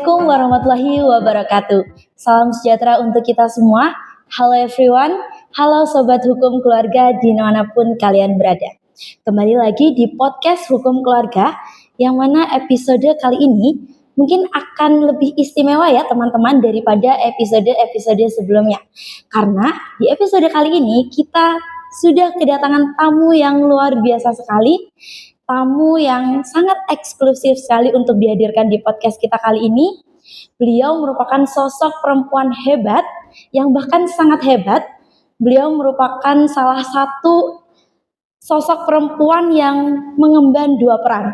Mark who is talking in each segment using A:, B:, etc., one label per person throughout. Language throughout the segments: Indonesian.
A: Assalamualaikum warahmatullahi wabarakatuh. Salam sejahtera untuk kita semua. Halo everyone, halo Sobat Hukum Keluarga dimanapun kalian berada. Kembali lagi di podcast Hukum Keluarga, yang mana episode kali ini mungkin akan lebih istimewa ya teman-teman daripada episode-episode sebelumnya. Karena di episode kali ini kita sudah kedatangan tamu yang luar biasa sekali. Tamu yang sangat eksklusif sekali untuk dihadirkan di podcast kita kali ini. Beliau merupakan sosok perempuan hebat, yang bahkan sangat hebat. Beliau merupakan salah satu sosok perempuan yang mengemban dua peran.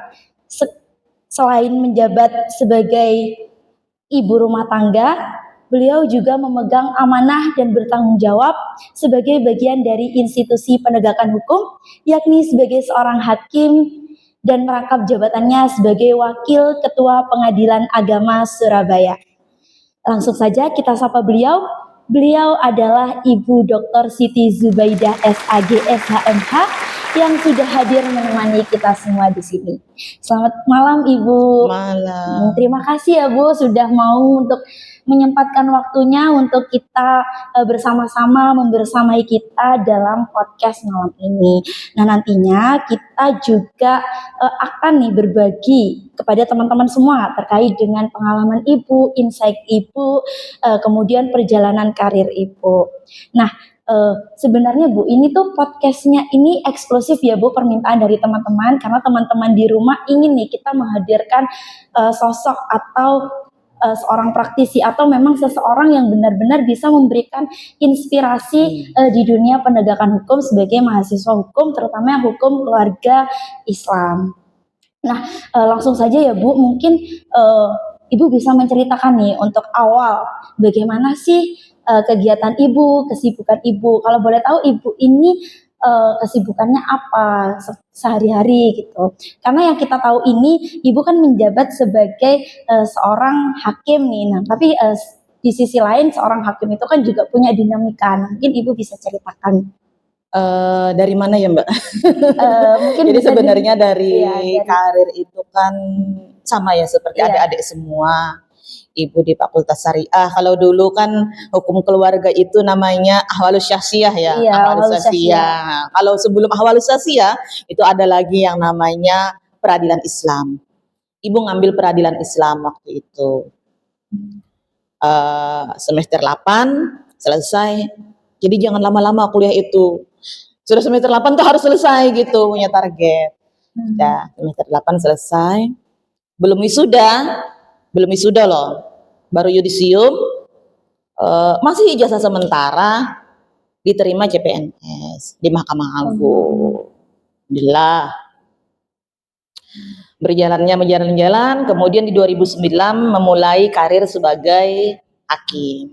A: Selain menjabat sebagai ibu rumah tangga, beliau juga memegang amanah dan bertanggung jawab sebagai bagian dari institusi penegakan hukum, yakni sebagai seorang hakim dan merangkap jabatannya sebagai Wakil Ketua Pengadilan Agama Surabaya. Langsung saja kita sapa beliau. Beliau adalah Ibu Dr. Siti Zubaidah SAG SHMH yang sudah hadir menemani kita semua di sini. Selamat malam Ibu.
B: Malam.
A: Terima kasih ya Bu sudah mau untuk menyempatkan waktunya untuk kita bersama-sama membersamai kita dalam podcast malam ini. Nah, nantinya kita juga akan nih berbagi kepada teman-teman semua terkait dengan pengalaman Ibu, insight Ibu, kemudian perjalanan karir Ibu. Nah, sebenarnya Bu, ini tuh podcastnya ini eksklusif ya Bu, permintaan dari teman-teman, karena teman-teman di rumah ingin nih kita menghadirkan sosok atau seorang praktisi atau memang seseorang yang benar-benar bisa memberikan inspirasi di dunia penegakan hukum sebagai mahasiswa hukum, terutama hukum keluarga Islam. Nah, langsung saja ya Bu, mungkin Ibu bisa menceritakan nih untuk awal bagaimana sih kegiatan Ibu, kesibukan Ibu. Kalau boleh tahu Ibu ini kesibukannya apa sehari-hari gitu. Karena yang kita tahu ini Ibu kan menjabat sebagai seorang hakim nih. Nah, tapi di sisi lain seorang hakim itu kan juga punya dinamika. Nah, mungkin Ibu bisa ceritakan.
B: Dari mana ya Mbak?
A: Mungkin
B: jadi sebenarnya dari
A: dari
B: karir itu kan sama ya seperti adik-adik semua. Ibu di Fakultas Syariah. Kalau dulu kan hukum keluarga itu namanya ahwalus syakhsiyah ya.
A: Iya,
B: ahwalus syakhsiyah. Kalau sebelum ahwalus syakhsiyah itu ada lagi yang namanya peradilan Islam. Ibu ngambil peradilan Islam waktu itu. Semester 8 selesai. Jadi jangan lama-lama kuliah itu. Sudah semester 8 tuh harus selesai gitu, punya target. Nah, semester 8 selesai. Belum wisuda loh, baru yudisium, masih ijazah sementara, diterima CPNS di Mahkamah Agung. Alhamdulillah. Berjalan, kemudian di 2009 memulai karir sebagai hakim.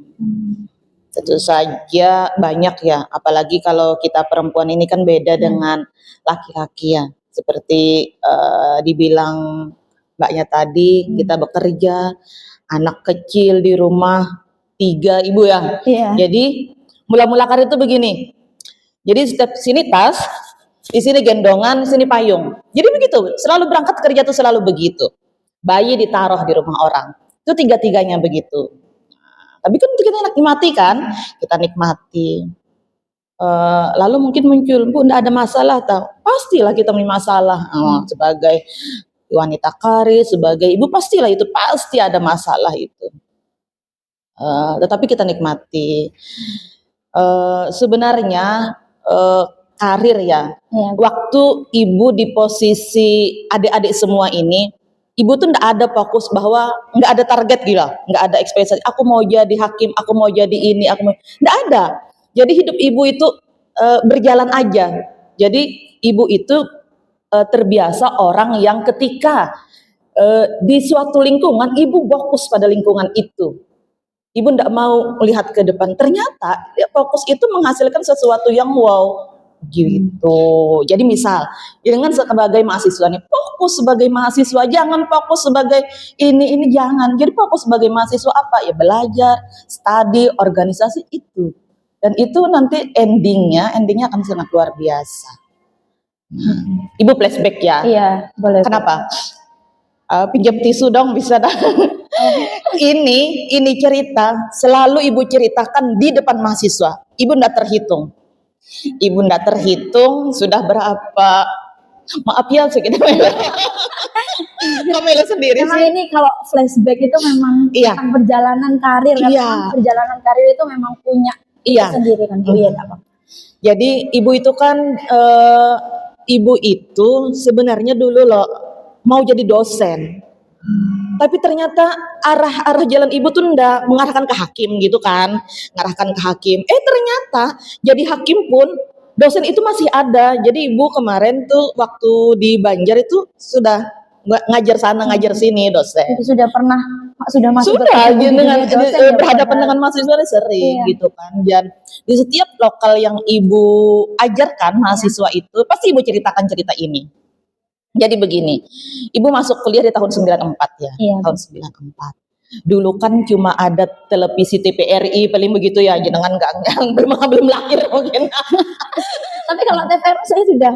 B: Tentu saja banyak ya, apalagi kalau kita perempuan ini kan beda dengan laki-laki ya, seperti dibilang Mbaknya tadi, kita bekerja, anak kecil di rumah 3 Ibu ya. Jadi mula-mula karir itu begini. Jadi setiap sini tas, di sini gendongan, di sini payung. Jadi begitu, selalu berangkat kerja tuh selalu begitu. Bayi ditaruh di rumah orang. Itu 3-tiganya begitu. Tapi kan kita nikmati kan, kita nikmati. Lalu mungkin muncul, Bu, enggak ada masalah tau. Pastilah kita punya masalah. Sebagai wanita karir, sebagai ibu pastilah itu pasti ada masalah itu. Tetapi kita nikmati. Sebenarnya karir ya. Waktu Ibu di posisi adik-adik semua ini, Ibu tuh enggak ada fokus bahwa enggak ada target gila, enggak ada ekspektasi. Aku mau jadi hakim, aku mau jadi ini, enggak ada. Jadi hidup Ibu itu berjalan aja. Jadi Ibu itu terbiasa orang yang ketika di suatu lingkungan, Ibu fokus pada lingkungan itu. Ibu tidak mau melihat ke depan. Ternyata fokus itu menghasilkan sesuatu yang wow gitu. Jadi misal dengan sebagai mahasiswa nih, fokus sebagai mahasiswa, jangan fokus sebagai ini jangan. Jadi fokus sebagai mahasiswa apa ya, belajar, studi, organisasi itu. Dan itu nanti endingnya akan sangat luar biasa. Ibu flashback ya.
A: Iya, boleh.
B: Kenapa? Pinjam tisu dong bisa dah. Ini cerita selalu ibu ceritakan di depan mahasiswa. Ibu ndak terhitung. Ibu ndak terhitung sudah berapa. Maaf ya segitu. Kamu sendiri
A: Memang
B: sih.
A: ini kalau flashback itu memang
B: Iya.
A: tentang perjalanan karir. Kan?
B: Iya.
A: Memang perjalanan karir itu memang punya
B: Iya.
A: sendiri kan. Iya, apa?
B: Jadi ibu itu kan ibu itu sebenarnya dulu loh mau jadi dosen. Tapi ternyata arah jalan ibu tuh ndak mengarahkan ke hakim gitu kan, mengarahkan ke hakim. Ternyata jadi hakim pun dosen itu masih ada. Jadi ibu kemarin tuh waktu di Banjar itu sudah ngajar sana ngajar sini dosen.
A: Itu sudah masuk
B: Sudah
A: ke
B: dengan
A: dosen ya,
B: berhadapan
A: padahal.
B: dengan mahasiswa sering
A: Iya.
B: gitu kan. Dan di setiap lokal yang ibu ajarkan mahasiswa itu pasti ibu ceritakan cerita ini. Jadi begini, ibu masuk kuliah di tahun 94 ya,
A: Iya.
B: tahun 94. Dulu kan cuma ada televisi TVRI paling begitu ya, jenengan yang belum lahir mungkin.
A: Tapi kalau TVRI saya sudah.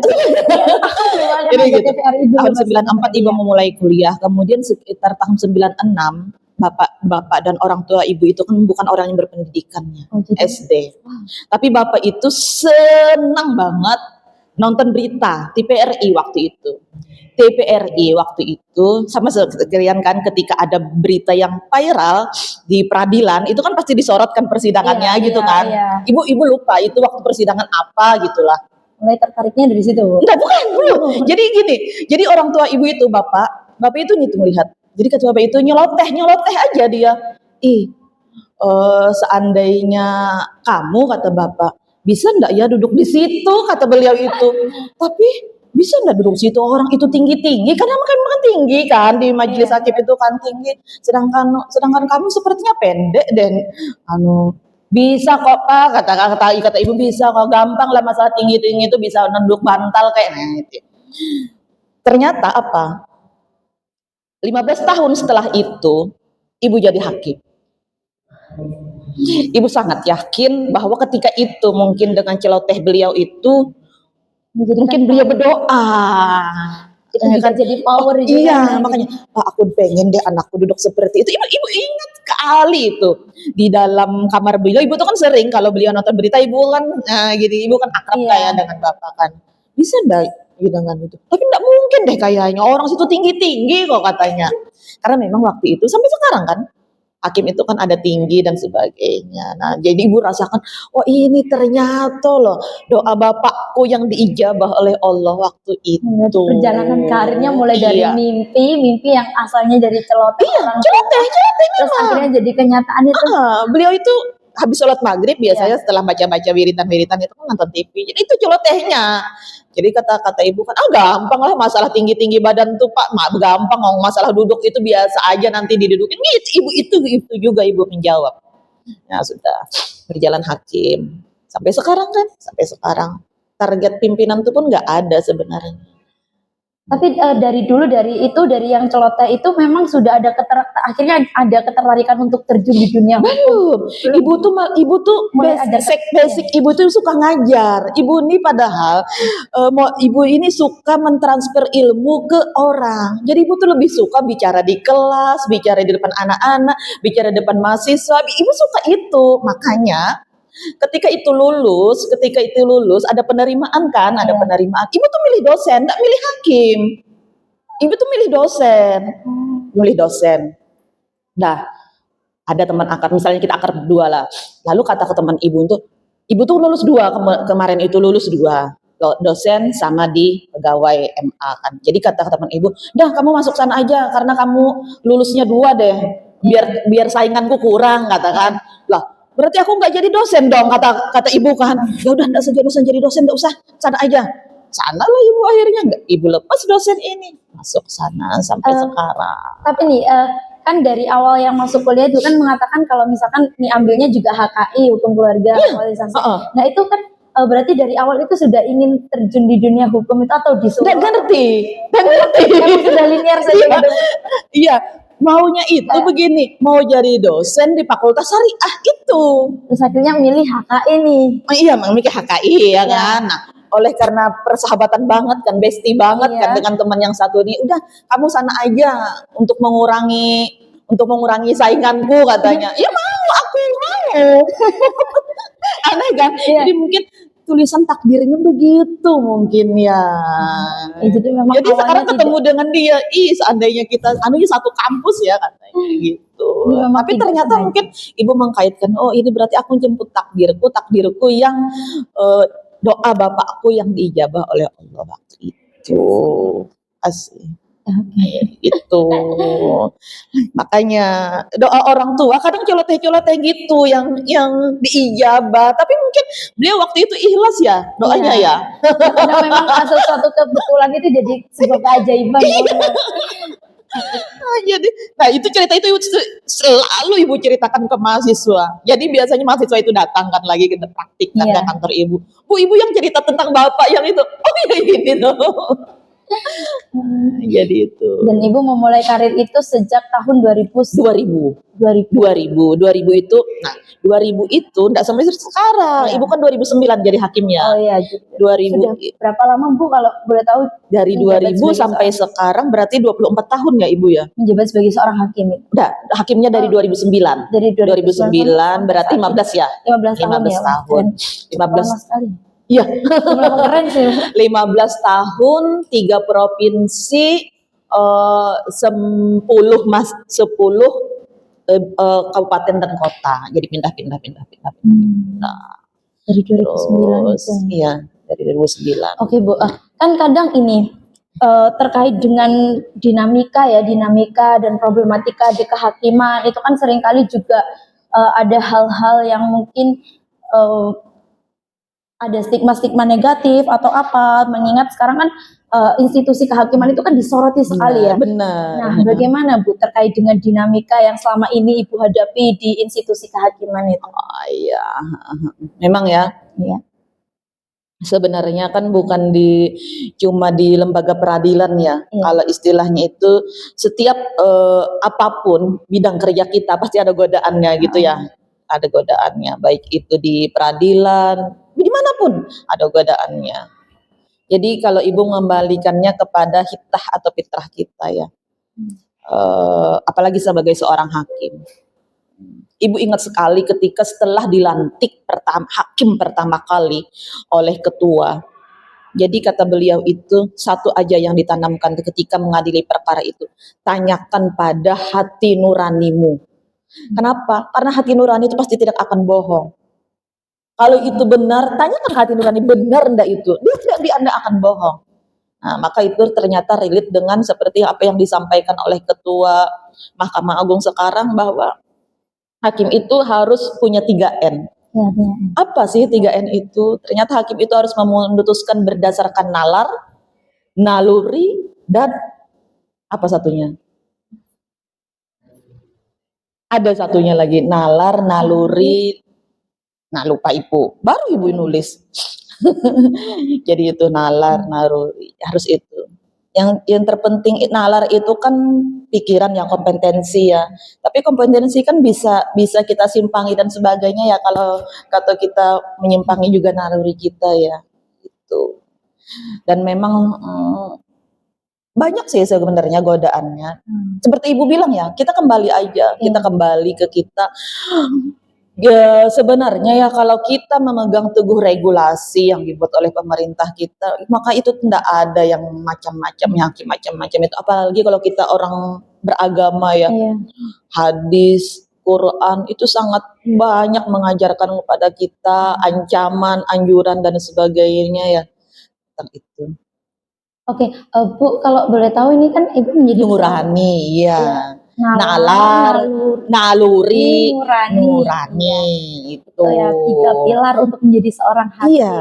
B: Jadi gitu.
A: TVRI dulu
B: Tahun
A: masih
B: 94 ibu memulai kuliah, kemudian sekitar tahun 96 bapak dan orang tua ibu itu kan bukan orang yang berpendidikannya,
A: jadi-
B: SD. Tapi bapak itu senang banget nonton berita TVRI waktu itu. TVRI waktu itu sama sekalian kan ketika ada berita yang viral di peradilan itu kan pasti disorotkan persidangannya
A: Iya,
B: gitu
A: iya,
B: kan.
A: iya.
B: Ibu lupa itu waktu persidangan apa gitulah.
A: Mulai tertariknya dari situ.
B: Enggak, bukan, belum. Jadi gini, jadi orang tua ibu itu bapak itu ngitung lihat. Jadi kata bapak itu nyeloteh aja dia. Seandainya kamu kata bapak bisa enggak ya duduk di situ kata beliau itu. Tapi bisa enggak duduk situ orang itu tinggi karena makan tinggi kan di majelis hakim itu kan tinggi. Sedangkan kamu sepertinya pendek dan bisa kok Pak kata ibu bisa kok gampang lah masalah tinggi itu bisa nunduk bantal kayak gitu. Ternyata apa? 15 tahun setelah itu ibu jadi hakim. Ibu sangat yakin bahwa ketika itu mungkin dengan celoteh beliau itu mungkin beliau berdoa.
A: Itu juga jadi power juga.
B: Iya, makanya Pak aku pengen deh anakku duduk seperti itu. Ibu ingat kali itu di dalam kamar beliau. Ibu tuh kan sering kalau beliau nonton berita ibu kan gitu. Ibu kan akrab kayak dengan bapak kan. Bisa enggak dengan itu? Tapi enggak mungkin deh kayaknya orang situ tinggi kok katanya. Karena memang waktu itu sampai sekarang kan hakim itu kan ada tinggi dan sebagainya. Nah, jadi ibu rasakan, oh ini ternyata loh doa bapakku yang diijabah oleh Allah waktu itu.
A: Perjalanan karirnya mulai dari mimpi yang asalnya dari celoteh.
B: Celoteh
A: terus akhirnya jadi kenyataan itu.
B: Beliau itu habis sholat maghrib biasanya setelah baca-baca wiritan-wiritan itu kan nonton TV. Jadi itu celotehnya. Jadi kata ibu kan, gampang lah masalah tinggi badan tuh Pak, gampang masalah duduk itu biasa aja nanti didudukin. Ibu itu juga ibu menjawab. Ya sudah, berjalan hakim. Sampai sekarang target pimpinan itu pun nggak ada sebenarnya.
A: Tapi dari yang celoteh itu memang sudah ada akhirnya ada ketertarikan untuk terjun di dunia.
B: Belum. Ibu tuh basic ibu tuh suka ngajar. Ibu ini padahal ibu ini suka mentransfer ilmu ke orang. Jadi ibu tuh lebih suka bicara di kelas, bicara di depan anak-anak, bicara di depan mahasiswa. Ibu suka itu. Makanya ketika itu lulus ada penerimaan kan, ada penerimaan. Ibu tuh milih dosen, enggak milih hakim. Ibu tuh milih dosen. Nah, ada teman akrab, misalnya kita akrab berdua lah. Lalu kata ke teman ibu tuh lulus 2 kemarin itu lulus 2. Dosen sama di pegawai MA kan. Jadi kata teman ibu, "Dah kamu masuk sana aja karena kamu lulusnya 2 deh. Biar sainganku kurang," katakan. Lah, berarti aku nggak jadi dosen dong, kata ibu kan. Ya udah nggak jadi dosen, nggak usah, sana aja. Sana lah ibu akhirnya ibu lepas dosen ini, masuk sana sampai sekarang.
A: Tapi nih kan dari awal yang masuk kuliah itu kan mengatakan kalau misalkan nih ambilnya juga HKI hukum keluarga. Nah itu kan berarti dari awal itu sudah ingin terjun di dunia hukum itu atau disuruh?
B: Nggak ngerti.
A: Sudah linear saja.
B: Iya. Maunya itu begini, mau jadi dosen di Fakultas Syariah itu.
A: Terus akhirnya milih HKI nih.
B: Iya, memilih HKI ya kan. Nah, oleh karena persahabatan banget kan, bestie banget
A: Iya.
B: kan dengan teman yang satu ini, udah kamu sana aja untuk mengurangi sainganku katanya. Ya mau, aku mau. Aneh kan?
A: Iya.
B: Jadi mungkin tulisan takdirnya begitu mungkin ya.
A: Jadi memang
B: Jadi sekarang
A: awalnya
B: ketemu dengan dia, seandainya kita anunya satu kampus ya katanya gitu.
A: Memang
B: Tapi
A: tidak
B: ternyata
A: sengaja.
B: mungkin ibu mengkaitkan, oh ini berarti aku jemput takdirku yang doa bapakku yang diijabah oleh Allah waktu itu. Asik. Itu makanya doa orang tua kadang coloteh-coloteh gitu yang diijabah, tapi mungkin beliau waktu itu ikhlas ya doanya
A: Iya.
B: ya.
A: Karena memang sesuatu kebetulan itu jadi sebuah keajaiban.
B: Jadi, nah itu cerita itu selalu ibu ceritakan ke mahasiswa. Jadi biasanya mahasiswa itu datang kan lagi ke praktik kan ke
A: Iya.
B: kantor ibu. Bu, ibu yang cerita tentang bapak yang itu. Oh iya ini tuh. Jadi itu.
A: Dan ibu memulai karir itu sejak tahun 2000.
B: 2000 itu, nah 2000 itu enggak sampai sekarang.
A: Iya.
B: Ibu kan 2009 jadi hakimnya.
A: Oh iya, gitu.
B: 2000
A: Sudah berapa lama Bu kalau boleh tahu
B: dari
A: menjabat
B: 2000
A: sebagai
B: sampai sekarang berarti 24 tahun ya Ibu ya?
A: menjabat sebagai seorang hakim itu?
B: Enggak, hakimnya dari 2009.
A: Dari
B: 2009 berarti 15 ya?
A: 15 tahun
B: 15
A: ya.
B: tahun. 15
A: Lama sekali.
B: Iya.
A: Memang keren sih.
B: 15 tahun, 3 provinsi, 10 kabupaten dan kota. Jadi pindah. Nah,
A: Dari 2009
B: terus
A: itu.
B: iya, dari 2009.
A: Oke Bu, kan kadang ini terkait dengan dinamika dan problematika di kehakiman itu kan seringkali juga ada hal-hal yang mungkin ada stigma-stigma negatif atau apa, mengingat sekarang kan institusi kehakiman itu kan disoroti sekali ya.
B: Benar.
A: Nah, bagaimana Bu terkait dengan dinamika yang selama ini Ibu hadapi di institusi kehakiman itu?
B: Oh, iya, memang ya.
A: Iya.
B: Sebenarnya kan bukan cuma di lembaga peradilan ya.
A: Iya.
B: Kalau istilahnya itu setiap apapun bidang kerja kita pasti ada godaannya gitu ya. Ada godaannya, baik itu di peradilan, dimanapun ada godaannya. Jadi kalau ibu mengembalikannya kepada hitah atau fitrah kita ya, apalagi sebagai seorang hakim. Ibu ingat sekali ketika setelah dilantik hakim pertama kali oleh ketua. Jadi kata beliau itu satu aja yang ditanamkan ketika mengadili perkara itu, tanyakan pada hati nuranimu. Kenapa? Karena hati nurani itu pasti tidak akan bohong. Kalau itu benar, tanyakan hati nurani benar enggak itu. Dia Anda akan bohong. Nah, maka itu ternyata relate dengan seperti apa yang disampaikan oleh Ketua Mahkamah Agung sekarang bahwa hakim itu harus punya 3N.
A: Ya.
B: Apa sih 3N itu? Ternyata hakim itu harus memutuskan berdasarkan nalar, naluri, dan apa satunya? Ada satunya lagi, nalar, naluri. Nah, lupa ibu. Baru ibu nulis. Jadi itu nalar, naluri, harus itu. Yang terpenting nalar itu kan pikiran yang kompetensi ya. Tapi kompetensi kan bisa kita simpangi dan sebagainya ya kalau kita menyimpangi juga naluri kita ya. Itu. Dan memang banyak sih sebenarnya godaannya. Seperti ibu bilang ya, kita kembali aja, kita kembali ke kita. Ya sebenarnya ya kalau kita memegang teguh regulasi yang dibuat oleh pemerintah kita, maka itu tidak ada yang macam-macam, hakim macam-macam itu. Apalagi kalau kita orang beragama ya, hadis, Quran itu sangat banyak mengajarkan kepada kita ancaman, anjuran dan sebagainya ya tentang itu.
A: Oke, Bu, kalau boleh tahu ini kan Ibu menjadi
B: nurani, ya.
A: Nalar,
B: naluri,
A: nurani.
B: itu.
A: Ya, 3 pilar untuk menjadi seorang hakim.
B: Iya,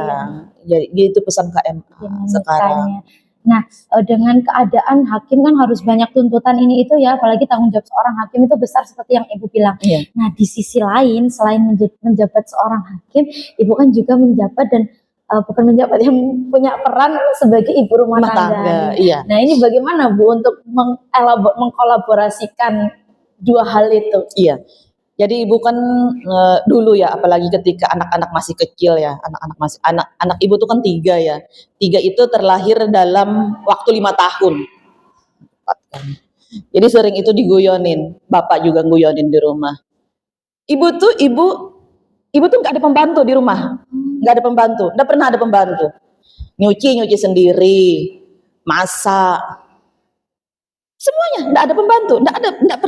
B: jadi gitu pesan KMA sekarang.
A: Nah, dengan keadaan hakim kan harus banyak tuntutan ini itu ya, apalagi tanggung jawab seorang hakim itu besar seperti yang Ibu bilang.
B: Iya.
A: Nah, di sisi lain selain menjabat seorang hakim, Ibu kan juga menjabat dan bukan menjabat yang punya peran sebagai ibu rumah tangga.
B: Iya.
A: Nah, ini bagaimana Bu untuk mengkolaborasikan dua hal itu?
B: Iya. Jadi ibu kan dulu ya, apalagi ketika anak-anak masih kecil ya, anak ibu tuh kan 3 ya. 3 itu terlahir dalam waktu 5 tahun. Jadi sering itu diguyonin, bapak juga guyonin di rumah. Ibu tuh nggak ada pembantu di rumah, nggak ada pembantu, nggak pernah ada pembantu. Nyuci sendiri, masak, semuanya nggak ada pembantu, nggak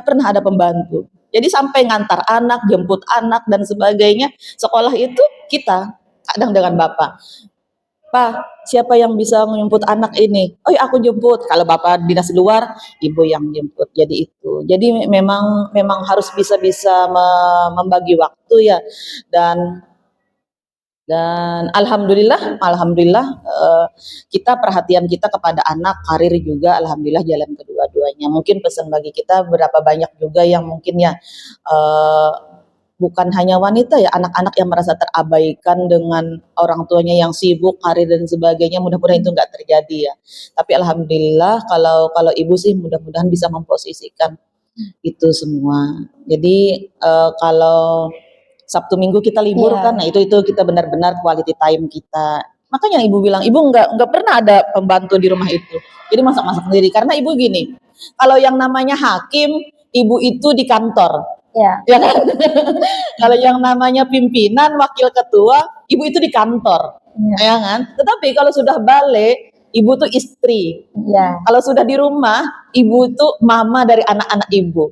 B: pernah ada pembantu. Jadi sampai ngantar anak, jemput anak dan sebagainya, sekolah itu kita kadang dengan bapak. Pak, siapa yang bisa menjemput anak ini? Oh ya aku jemput. Kalau bapak dinas luar, ibu yang jemput. Jadi itu. Jadi memang harus bisa membagi waktu ya. Dan alhamdulillah kita perhatian kita kepada anak, karir juga alhamdulillah jalan kedua-duanya. Mungkin pesan bagi kita berapa banyak juga yang mungkin ya eh, bukan hanya wanita ya, anak-anak yang merasa terabaikan dengan orang tuanya yang sibuk, karir dan sebagainya. Mudah-mudahan itu nggak terjadi ya. Tapi alhamdulillah kalau ibu sih mudah-mudahan bisa memposisikan itu semua. Jadi kalau Sabtu Minggu kita libur kan, nah itu kita benar-benar quality time kita. Makanya ibu bilang, ibu nggak pernah ada pembantu di rumah itu. Jadi masak-masak sendiri. Karena ibu gini, kalau yang namanya hakim, ibu itu di kantor. Ya kan? Kalau yang namanya pimpinan, wakil ketua, ibu itu di kantor. Ya kan? Tetapi kalau sudah balik, ibu tuh istri. Kalau sudah di rumah, ibu tuh mama dari anak-anak ibu.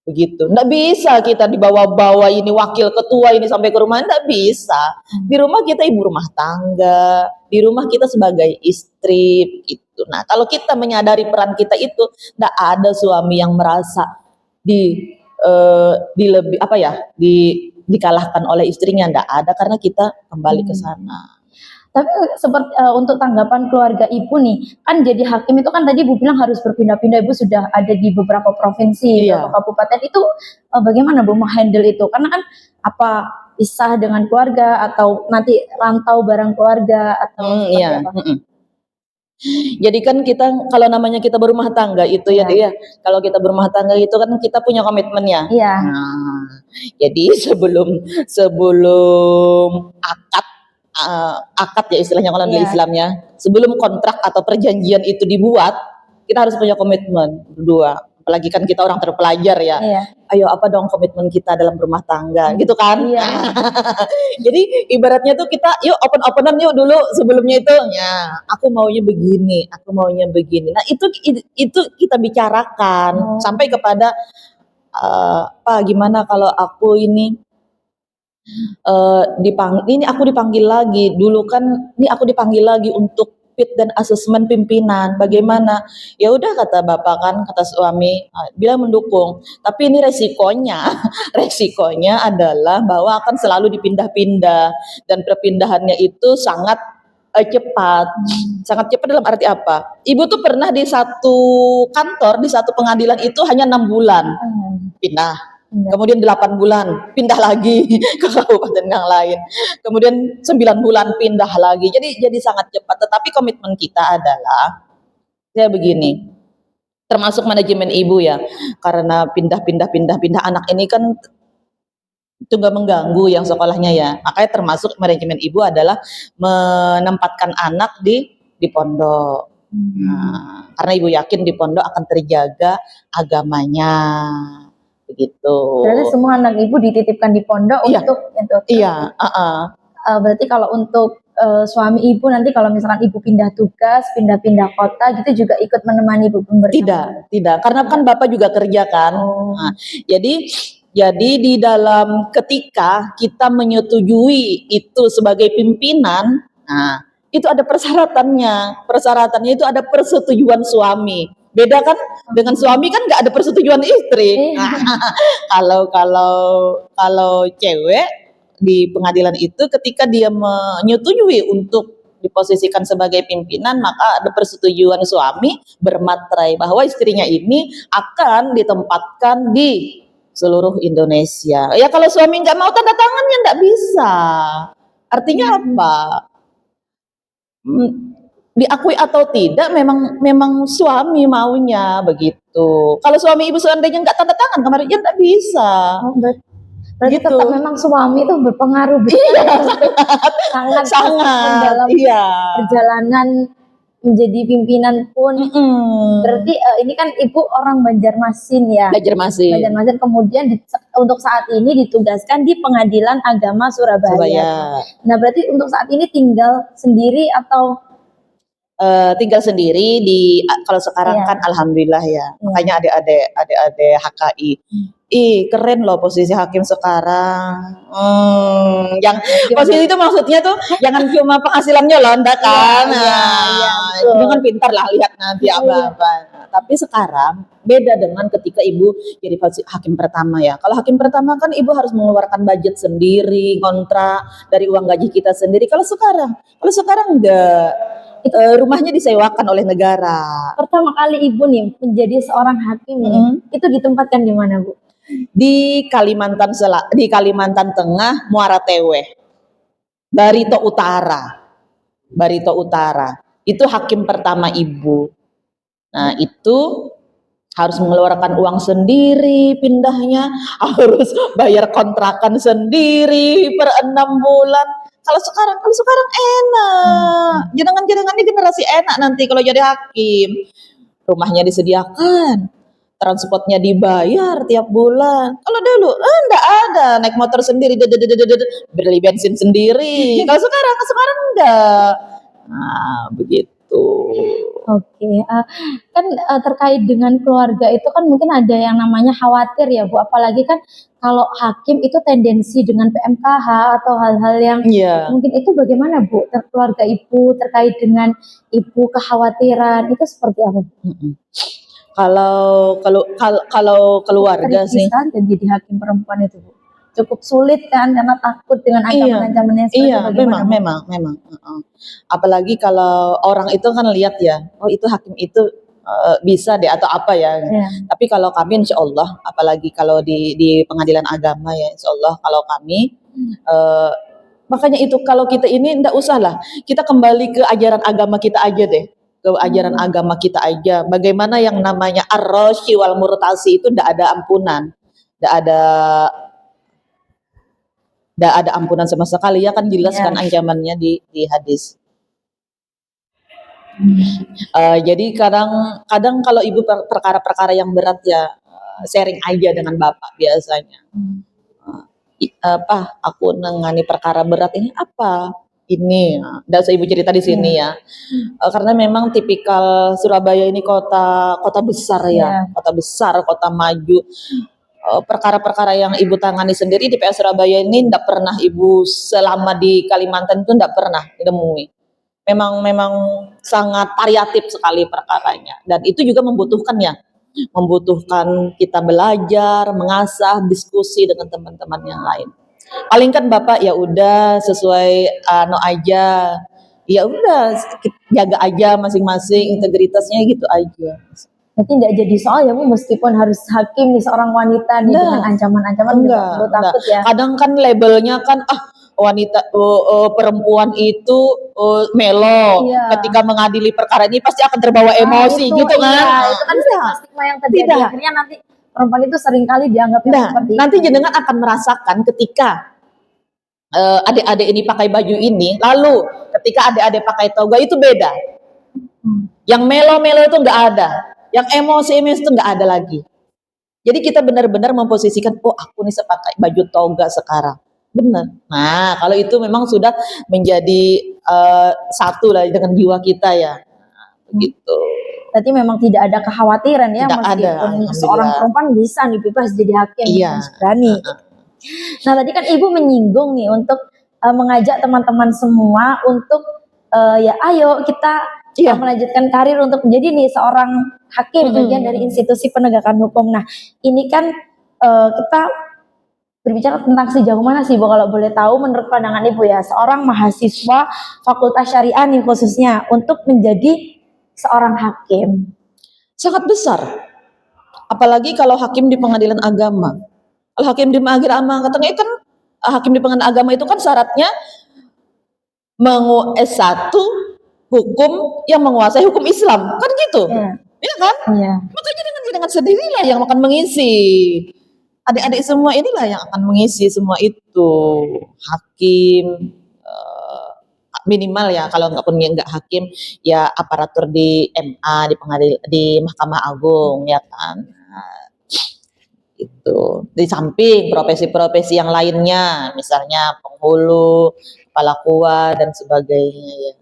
B: Begitu. Nggak bisa kita dibawa-bawa ini wakil ketua ini sampai ke rumah, nggak bisa. Di rumah kita ibu rumah tangga, di rumah kita sebagai istri, gitu. Nah, kalau kita menyadari peran kita itu, nggak ada suami yang merasa di lebih apa ya, dikalahkan oleh istrinya, nggak ada karena kita kembali ke sana.
A: Tapi seperti untuk tanggapan keluarga ibu nih, kan jadi hakim itu kan tadi ibu bilang harus berpindah-pindah, ibu sudah ada di beberapa provinsi, beberapa kabupaten itu bagaimana bu menghandle itu? Karena kan apa pisah dengan keluarga atau nanti rantau bareng keluarga atau apa?
B: Jadi kan kita kalau namanya kita berumah tangga itu ya dia, kalau kita berumah tangga itu kan kita punya komitmen ya. Nah, jadi sebelum akad ya istilahnya kalau di Islamnya, sebelum kontrak atau perjanjian itu dibuat, kita harus punya komitmen berdua. Apalagi kan kita orang terpelajar ya. Ayo apa dong komitmen kita dalam rumah tangga, gitu kan? Jadi ibaratnya tuh kita yuk open-openan yuk dulu sebelumnya itu. Ya, aku maunya begini, aku maunya begini. Nah itu kita bicarakan sampai kepada Pak gimana kalau aku ini ini aku dipanggil lagi. Dulu kan ini aku dipanggil lagi untuk fit dan asesmen pimpinan. Bagaimana? Ya udah kata bapak kan, kata suami, bilang mendukung. Tapi ini resikonya adalah bahwa akan selalu dipindah-pindah dan perpindahannya itu sangat cepat. Sangat cepat dalam arti apa? Ibu tuh pernah di satu kantor, di satu pengadilan itu hanya 6 bulan pindah. Kemudian 8 bulan pindah lagi ke kabupaten yang lain. Kemudian 9 bulan pindah lagi. Jadi sangat cepat. Tetapi komitmen kita adalah saya begini. Termasuk manajemen ibu ya. Karena pindah anak ini kan itu nggak mengganggu yang sekolahnya ya. Makanya termasuk manajemen ibu adalah menempatkan anak di pondok. Nah, karena ibu yakin di pondok akan terjaga agamanya. Begitu.
A: Berarti semua anak ibu dititipkan di pondok untuk berarti kalau untuk suami ibu nanti kalau misalkan ibu pindah tugas, pindah-pindah kota gitu juga ikut menemani ibu
B: Tidak, karena kan bapak juga kerja kan. Nah, jadi di dalam ketika kita menyetujui itu sebagai pimpinan, nah itu ada persyaratannya. Persyaratannya itu ada persetujuan suami. Beda kan dengan suami kan nggak ada persetujuan istri. Kalau cewek di pengadilan itu ketika dia menyetujui untuk diposisikan sebagai pimpinan, maka ada persetujuan suami bermaterai bahwa istrinya ini akan ditempatkan di seluruh Indonesia. Ya kalau suami nggak mau tanda tangannya nggak bisa. Artinya apa? diakui atau tidak memang suami maunya begitu. Kalau suami ibu seandainya nggak tanda tangan kemarin ya nggak bisa.
A: Oh, berarti
B: Gitu.
A: tetap memang suami itu berpengaruh besar
B: Iya,
A: untuk sangat
B: sangat.
A: dalam
B: Iya.
A: perjalanan menjadi pimpinan pun. Berarti ini kan ibu orang Banjarmasin ya.
B: Banjarmasin.
A: Banjarmasin kemudian untuk saat ini ditugaskan di Pengadilan Agama Surabaya. Nah berarti untuk saat ini tinggal sendiri atau
B: tinggal sendiri kalau sekarang kan alhamdulillah ya. Makanya adik-adik HKI. Ih, keren loh posisi hakim sekarang. Yang posisi itu maksudnya tuh jangan cuma penghasilannya loh, enggak kan? Jangan pintar lah lihat nanti apa-apa. Tapi sekarang beda dengan ketika ibu jadi hakim pertama ya. Kalau hakim pertama kan ibu harus mengeluarkan budget sendiri, kontrak dari uang gaji kita sendiri. Kalau sekarang enggak. Rumahnya disewakan oleh negara.
A: Pertama kali ibu nih menjadi seorang hakim itu ditempatkan di mana Bu?
B: Di Kalimantan Tengah, Muara Teweh, Barito Utara. Itu hakim pertama ibu. Nah itu harus mengeluarkan uang sendiri, pindahnya harus bayar kontrakan sendiri per 6 bulan. Kalau sekarang enak. Jenengan ini generasi enak nanti kalau jadi hakim. Rumahnya disediakan, transportnya dibayar tiap bulan. Kalau dulu enggak ada, naik motor sendiri, beli bensin sendiri. Kalau sekarang enggak. Nah, begitu.
A: Oke, kan terkait dengan keluarga itu kan mungkin ada yang namanya khawatir ya Bu, apalagi kan kalau hakim itu tendensi dengan PMKH atau hal-hal yang mungkin itu bagaimana Bu, keluarga ibu terkait dengan ibu kekhawatiran itu seperti apa?
B: Kalau keluarga sih
A: dan jadi hakim perempuan itu Bu cukup sulit kan karena takut dengan ancaman-ancamannya
B: memang. Apalagi kalau orang itu kan lihat ya, oh itu hakim itu bisa deh atau apa ya. Tapi kalau kami insya Allah, apalagi kalau di pengadilan agama ya insya Allah kalau kami makanya itu kalau kita ini ndak usah lah, kita kembali ke ajaran agama kita aja deh. Ke ajaran agama kita aja. Bagaimana yang namanya ar-rashi wal murtasi itu ndak ada ampunan. Nggak ada ampunan sama sekali ya kan jelaskan ancamannya di hadis. Jadi kadang kalau ibu perkara-perkara yang berat ya sharing aja dengan bapak biasanya. Aku nangani perkara berat ini apa? Ini, dan ibu cerita di sini ya. Karena memang tipikal Surabaya ini kota besar ya, kota besar, kota maju. Perkara-perkara yang ibu tangani sendiri di PA Surabaya ini tidak pernah ibu selama di Kalimantan itu tidak pernah ditemui. Memang sangat variatif sekali perkaranya dan itu juga membutuhkan kita belajar, mengasah, diskusi dengan teman-teman yang lain. Paling kan bapak ya udah sesuai aja, ya udah jaga aja masing-masing integritasnya gitu aja.
A: Berarti tidak jadi soal ya Bu, meskipun harus hakim nih seorang wanita nih dengan ancaman-ancaman
B: enggak.
A: Takut ya.
B: Kadang kan labelnya kan wanita perempuan itu melo. Ketika mengadili perkara ini pasti akan terbawa emosi gitu kan.
A: Itu kan stigma yang terjadi. Akhirnya nanti perempuan itu seringkali dianggap seperti
B: nanti jenengan akan merasakan ketika adik-adik ini pakai baju ini, lalu ketika adik-adik pakai toga itu beda. Yang melo-melo itu enggak ada. Yang emosi itu nggak ada lagi. Jadi kita benar-benar memposisikan, oh aku nih pakai baju toga sekarang, benar. Nah kalau itu memang sudah menjadi satu lah dengan jiwa kita ya, begitu.
A: Berarti memang tidak ada kekhawatiran ya, meskipun seorang perempuan bisa nih bebas jadi hakim, berani. Nah tadi kan ibu menyinggung nih untuk mengajak teman-teman semua untuk ya ayo kita melanjutkan karir untuk menjadi nih seorang hakim, bagian dari institusi penegakan hukum. Nah, ini kan kita berbicara tentang sejauh mana sih Bu, kalau boleh tahu menurut pandangan Ibu ya, seorang mahasiswa Fakultas Syariah nih khususnya untuk menjadi seorang hakim.
B: Sangat besar. Apalagi kalau hakim di pengadilan agama. Kalau hakim di pengadilan agama, katanya kan hakim di pengadilan agama itu kan syaratnya mengu S1 hukum yang menguasai hukum Islam, kan gitu,
A: Iya.
B: ya kan?
A: Iya.
B: Makanya dengan sendirilah yang akan mengisi. Adik-adik semua inilah yang akan mengisi semua itu. Hakim, minimal ya, kalau nggak punya nggak hakim, ya aparatur di MA, di Mahkamah Agung, ya kan. Nah, itu. Di samping profesi-profesi yang lainnya, misalnya penghulu, kepala KUA dan sebagainya ya.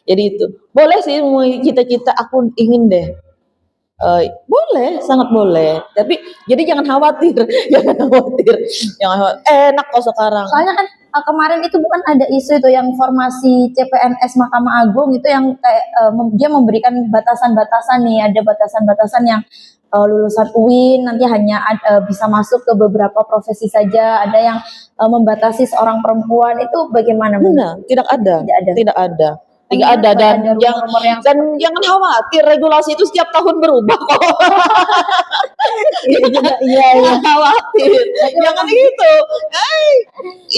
B: Jadi itu boleh sih, cita-cita aku ingin deh. Boleh, sangat boleh. Tapi jadi jangan khawatir, jangan khawatir, jangan khawatir. Enak kok sekarang.
A: Soalnya kan kemarin itu bukan ada isu itu yang formasi CPNS Mahkamah Agung itu yang kayak dia memberikan batasan-batasan nih, ada batasan-batasan yang lulusan UIN nanti hanya bisa masuk ke beberapa profesi saja, ada yang membatasi seorang perempuan, itu bagaimana?
B: Enggak, tidak ada.
A: Tidak ada.
B: Tidak ada.
A: Kan
B: Tidak ada, dan
A: rumor-rumor yang
B: dan jangan khawatir, regulasi itu setiap tahun berubah kok.
A: iya juga, iya.
B: Jangan khawatir, jangan gitu.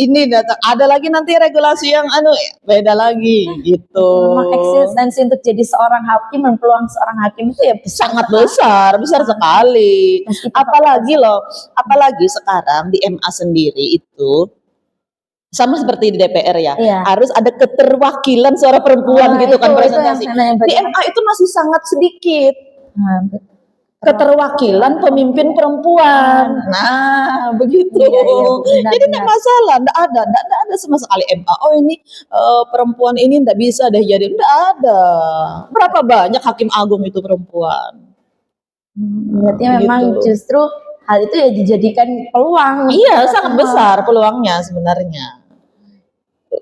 B: Ini ada lagi nanti regulasi yang beda lagi gitu.
A: Memang eksistensi untuk jadi seorang hakim dan peluang seorang hakim itu ya
B: sangat besar sekali. Apalagi sekarang di MA sendiri itu sama seperti di DPR ya,
A: iya.
B: Harus ada keterwakilan suara perempuan gitu kan presentasi. Di MA itu masih sangat sedikit. Keterwakilan pemimpin perempuan. Nah, begitu. Iya, jadi tidak masalah, tidak ada sama sekali MA. Oh ini perempuan ini tidak bisa deh jadi, tidak ada. Berapa banyak hakim agung itu perempuan?
A: Berarti memang justru hal itu ya dijadikan peluang.
B: Iya, sangat besar peluangnya sebenarnya.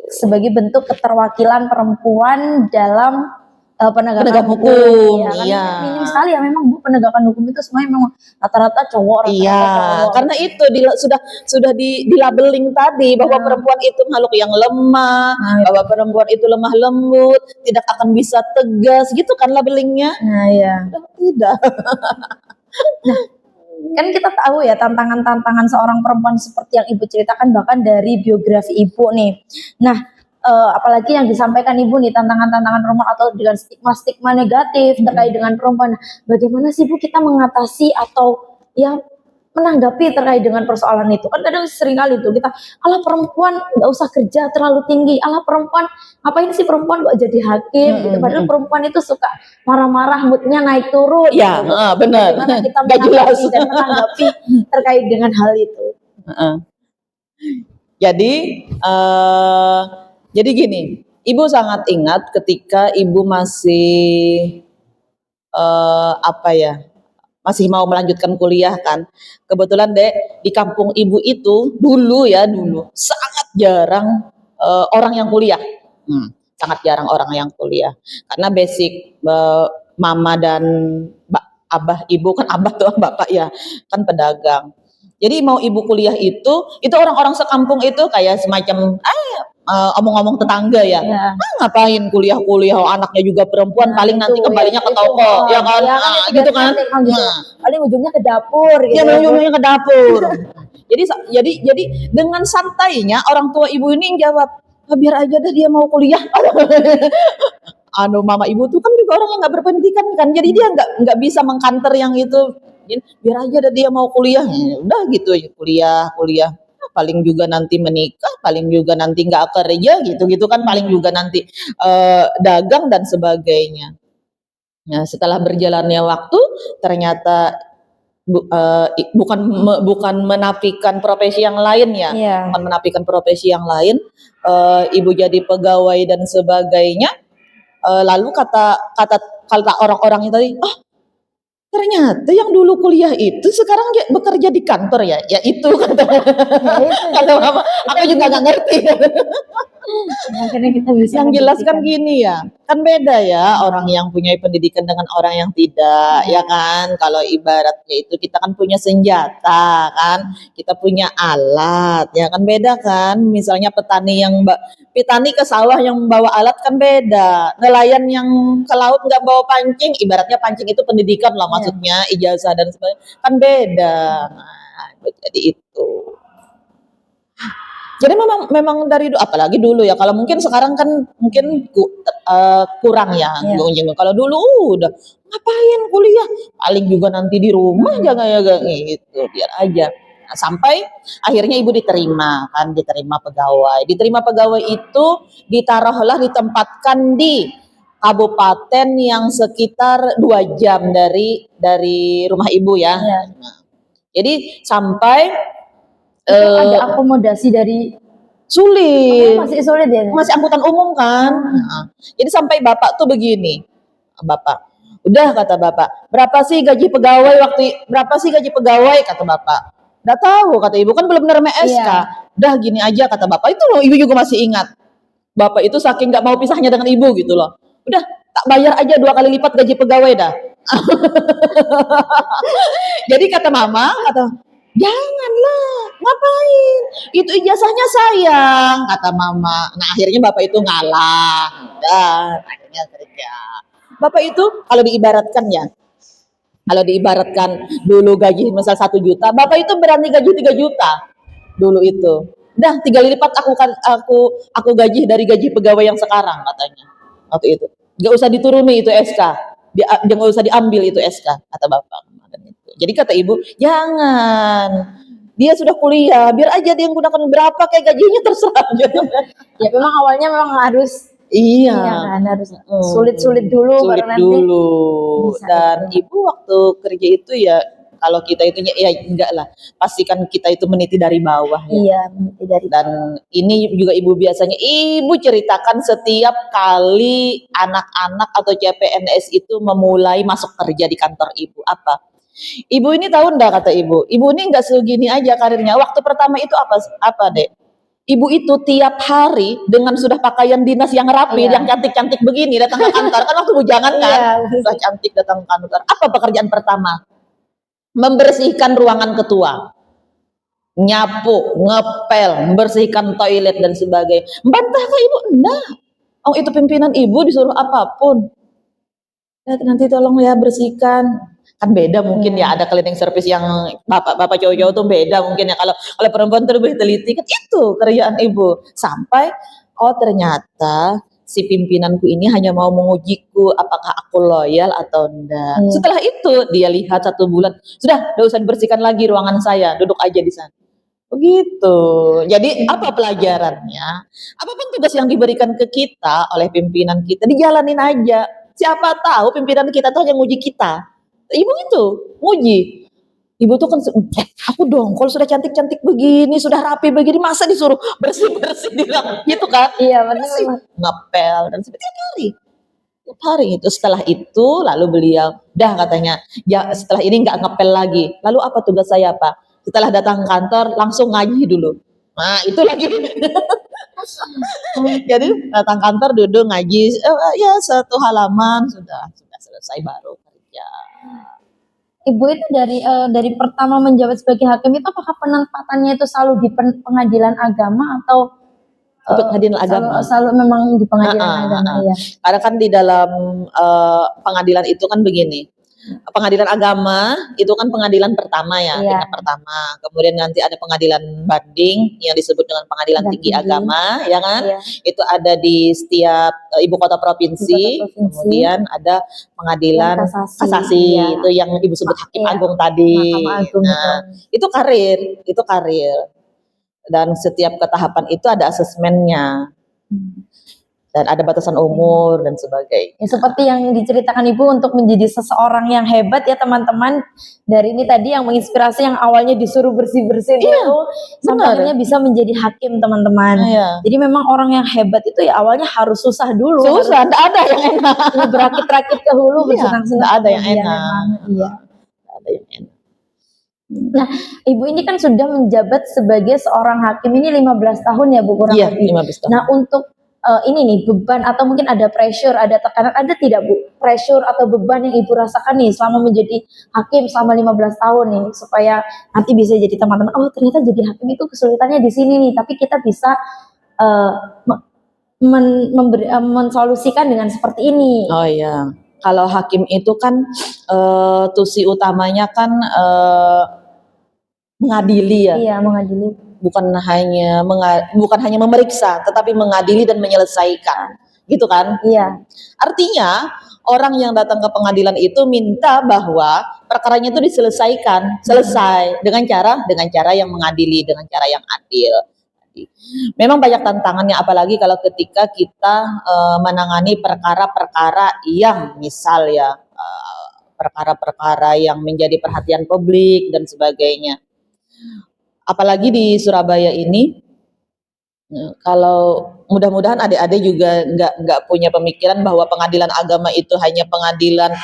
A: Sebagai bentuk keterwakilan perempuan dalam penegakan
B: hukum.
A: Ya, kan
B: iya.
A: Minim sekali ya memang Bu, penegakan hukum itu semuanya memang rata-rata cowok.
B: Iya, karena itu sudah dilabeling tadi bahwa perempuan itu makhluk yang lemah, bahwa perempuan itu lemah lembut, tidak akan bisa tegas, gitu kan labelingnya.
A: Nah, iya.
B: Tidak.
A: Nah, kan kita tahu ya tantangan-tantangan seorang perempuan seperti yang Ibu ceritakan bahkan dari biografi Ibu nih. Nah, apalagi yang disampaikan Ibu nih, tantangan-tantangan perempuan atau dengan stigma-stigma negatif terkait dengan perempuan. Bagaimana sih Bu kita mengatasi atau ya menanggapi terkait dengan persoalan itu? Kan kadang sering kali tuh kita, alah perempuan nggak usah kerja terlalu tinggi, alah perempuan ngapain sih perempuan kok jadi hakim gitu. Padahal perempuan itu suka marah-marah, moodnya naik turun.
B: Ya,
A: gitu.
B: benar.
A: Bagaimana kita menanggapi dan menanggapi terkait dengan hal itu?
B: Jadi gini, Ibu sangat ingat ketika Ibu masih masih mau melanjutkan kuliah kan. Kebetulan Dek, di kampung Ibu itu dulu sangat jarang orang yang kuliah. Sangat jarang orang yang kuliah. Karena basic mama dan abah Ibu, kan abah tuh bapak ya, kan pedagang. Jadi mau Ibu kuliah itu orang-orang sekampung itu kayak semacam omong-omong tetangga ya. Ngapain kuliah anaknya juga perempuan, paling nanti kembalinya ke toko, ya kan? Gitu kan.
A: Paling ujungnya ke dapur gitu.
B: Ya, ujungnya ke dapur. Jadi dengan santainya orang tua Ibu ini jawab, biar aja dah dia mau kuliah. Mama Ibu tuh kan juga orang yang nggak berpendidikan kan, jadi dia nggak bisa mengkanter yang itu. Biar aja dah dia mau kuliah, udah gitu aja kuliah. Paling juga nanti menikah, paling juga nanti nggak kerja gitu kan, paling juga nanti dagang dan sebagainya. Nah, setelah berjalannya waktu ternyata bukan menafikan profesi yang lain ya, bukan menafikan profesi yang lain. Ibu jadi pegawai dan sebagainya. Lalu kata orang-orang yang tadi, ternyata yang dulu kuliah itu sekarang bekerja di kantor ya. Ya itu kata mama. Aku juga nggak ngerti.
A: Akhirnya kita bisa
B: yang jelas kan gini ya, kan beda ya orang yang punya pendidikan dengan orang yang tidak, ya kan. Kalau ibaratnya itu kita kan punya senjata kan, kita punya alat, ya kan, beda kan. Misalnya petani ke sawah yang bawa alat kan beda, nelayan yang ke laut nggak bawa pancing, ibaratnya pancing itu pendidikan lah maksudnya, ijazah dan sebagainya, kan beda. Nah, jadi itu. Jadi memang dari apalagi dulu ya, kalau mungkin sekarang kan mungkin kurang ya
A: Iya.
B: jenguk. Kalau dulu udah ngapain kuliah, paling juga nanti di rumah jangan ya gitu, biar aja. Nah, sampai akhirnya ibu diterima diterima pegawai itu ditaruhlah ditempatkan di kabupaten yang sekitar 2 jam dari rumah ibu ya.
A: Iya.
B: Nah, jadi sampai
A: Itu ada akomodasi dari
B: sulit,
A: masih sulit ya?
B: masih angkutan umum kan. Nah, jadi sampai bapak tuh begini, bapak, udah kata bapak, berapa sih gaji pegawai kata bapak. Nggak tahu kata ibu, kan belum nerima SK.
A: Iya.
B: Udah gini aja kata bapak, itu loh ibu juga masih ingat. Bapak itu saking nggak mau pisahnya dengan ibu gitu loh. Udah tak bayar aja 2 kali lipat gaji pegawai dah. Jadi kata mama, janganlah, ngapain? Itu ijazahnya sayang, kata mama. Nah akhirnya bapak itu ngalah, dan akhirnya kerja. Bapak itu kalau diibaratkan dulu gaji misal 1 juta, bapak itu berani gaji 3 juta dulu itu. Dah 3 kali lipat aku gaji dari gaji pegawai yang sekarang katanya waktu itu. Gak usah dituruni itu SK, jangan usah diambil itu SK kata bapak. Jadi kata ibu, jangan. Dia sudah kuliah, biar aja dia yang gunakan berapa kayak gajinya terserah.
A: Ya memang awalnya memang harus
B: Iya,
A: kan harus sulit-sulit dulu
B: sulit
A: baru nanti
B: dulu.
A: bisa
B: Dan
A: itu.
B: ibu waktu kerja itu ya, kalau kita itunya ya enggak lah, pastikan kita itu meniti dari bawah ya.
A: Iya, meniti dari
B: Dan ini juga ibu biasanya ibu ceritakan setiap kali anak-anak atau CPNS itu memulai masuk kerja di kantor ibu apa. Ibu ini tahu enggak kata ibu ini enggak segini aja karirnya. Waktu pertama itu apa dek? Ibu itu tiap hari dengan sudah pakaian dinas yang rapi,
A: Iya.
B: yang cantik-cantik begini datang ke kantor. Kan waktu bujangan kan,
A: Iya.
B: sudah cantik datang ke kantor. Apa pekerjaan pertama? Membersihkan ruangan ketua, nyapu, ngepel, membersihkan toilet dan sebagainya. Bantah ke ibu? Enggak. Oh itu pimpinan ibu disuruh apapun. Nanti tolong ya bersihkan. Kan beda mungkin ya, ada cleaning service yang bapak cowok-cowok tuh beda mungkin ya. Kalau perempuan tuh lebih teliti, kan itu kerjaan ibu. Sampai ternyata si pimpinanku ini hanya mau mengujiku apakah aku loyal atau enggak. Setelah itu dia lihat 1 bulan, sudah enggak usah dibersihkan lagi ruangan saya, duduk aja di sana. Begitu. Jadi apa pelajarannya? Apapun tugas yang diberikan ke kita oleh pimpinan kita, dijalanin aja. Siapa tahu pimpinan kita tuh hanya nguji kita. Ibu itu nguji. Ibu tuh kan aku dong, kalau sudah cantik-cantik begini, sudah rapi begini, masa disuruh bersih-bersih gitu kan?
A: Iya, benar.
B: Ngepel dan setiap hari itu. Setelah itu lalu beliau dah katanya, ya setelah ini nggak ngepel lagi. Lalu apa tugas saya Pak? Setelah datang ke kantor langsung ngaji dulu. Nah itu lagi. Jadi datang kantor duduk ngaji, ya 1 halaman sudah selesai baru kerja.
A: Ibu itu dari pertama menjabat sebagai hakim itu apakah penempatannya itu selalu di pengadilan agama atau
B: pengadilan agama?
A: Selalu memang di pengadilan agama ya.
B: Karena kan di dalam pengadilan itu kan begini. Pengadilan agama itu kan pengadilan pertama ya, tingkat pertama. Kemudian nanti ada pengadilan banding yang disebut dengan pengadilan tinggi agama, ya kan? Iya. Itu ada di setiap ibu kota provinsi. Kemudian ada pengadilan kasasi ya. Itu yang ibu sebut hakim agung tadi. Agung, nah, itu karir. Dan setiap ketahapan itu ada asesmennya. Dan ada batasan umur dan sebagainya. Ya, seperti yang diceritakan Ibu untuk menjadi seseorang yang hebat ya teman-teman. Dari ini tadi yang menginspirasi yang awalnya disuruh bersih-bersih dulu sampai akhirnya bisa menjadi hakim teman-teman. Jadi memang orang yang hebat itu ya awalnya harus susah dulu. Susah, tidak ada yang enak. Berakit-rakit ke hulu, bersenang-senang. Tidak ada yang enak. Iya. Tidak ada yang enak. Nah, Ibu ini kan sudah menjabat sebagai seorang hakim ini 15 tahun ya Bu kurang lebih. 15 tahun. Nah, untuk ini nih beban atau mungkin ada pressure, ada tekanan, ada tidak Bu pressure atau beban yang Ibu rasakan nih selama menjadi hakim selama 15 tahun nih supaya nanti bisa jadi teman-teman, oh ternyata jadi hakim itu kesulitannya di sini nih, tapi kita bisa mensolusikan dengan seperti ini. Oh iya, kalau hakim itu kan tusi utamanya kan mengadili ya. Iya, mengadili. Bukan hanya memeriksa, tetapi mengadili dan menyelesaikan. gitu kan?
A: Iya.
B: Artinya orang yang datang ke pengadilan itu minta bahwa perkaranya itu diselesaikan, selesai dengan cara yang mengadili, dengan cara yang adil. Memang banyak tantangannya, apalagi kalau ketika kita menangani perkara-perkara yang misal ya perkara-perkara yang menjadi perhatian publik dan sebagainya. Apalagi di Surabaya ini, kalau mudah-mudahan adik-adik juga nggak punya pemikiran bahwa pengadilan agama itu hanya pengadilan